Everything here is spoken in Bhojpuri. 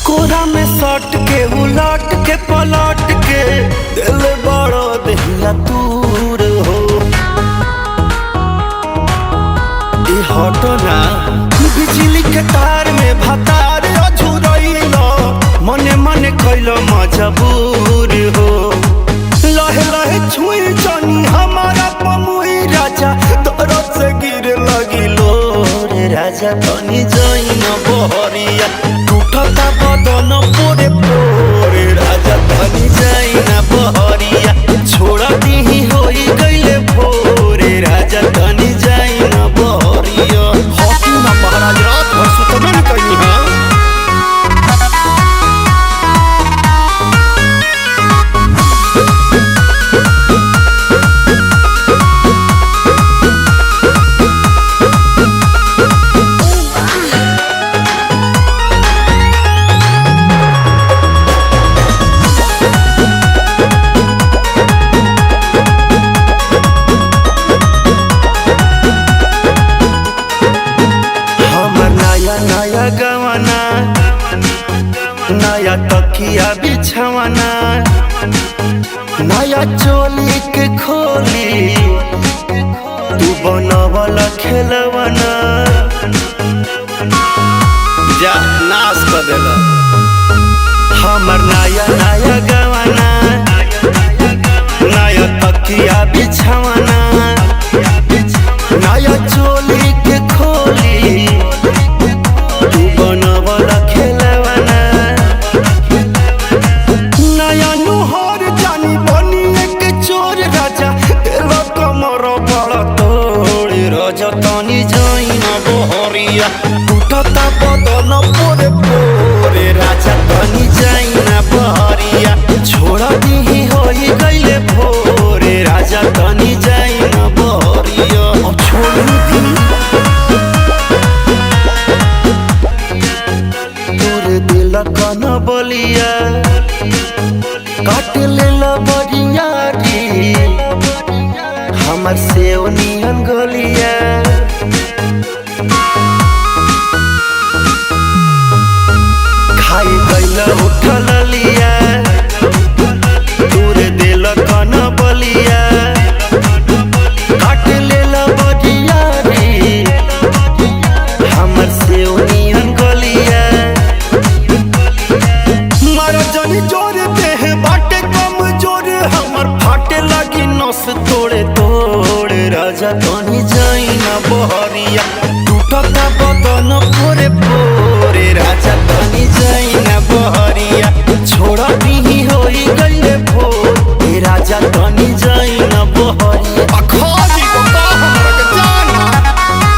कोरा में सट के उलट के पलट के दिल बड़ो दहिया दूर हो। ई हटो ना बिजली के तार में भतार अझुरइलो मने मने कइलो मजबूर हो। लहे लहे छुई जानी हमारा पमुई राजा तरफ से गिर लगिलो रे राजा तनी जाइन बहरिया टूटता बदन पोरे पोरे राजा तनी जाइन बहरिया छोड़ा दीही होई गइले भोरे राजा तनी जाइन बहरिया। हॉकी ना महाराज रात भर सुतबन कहीं हां नया गवाना नया तकिया बिछवाना नया चोली के खोली तू बनवला खेलवाना जा नाश कर देला। हमर नया नया गवाना नया तकिया बिछवाना नया चोली के खोली नया नुहर जानी बनी एक चोर राजा तेल कमर बड़ा तोड़ राजा तनी जाइन बहरिया टूटता बदन पोरे पोरे राजा तनी जाइन बहरिया छोड़ा दीही होई गइले भोरे राजा तनी जाइन बहरिया। अब छोड़ दी दिल कन बलिया काट लेला बरियारी हमर सेव नियन गलिया खाई गइल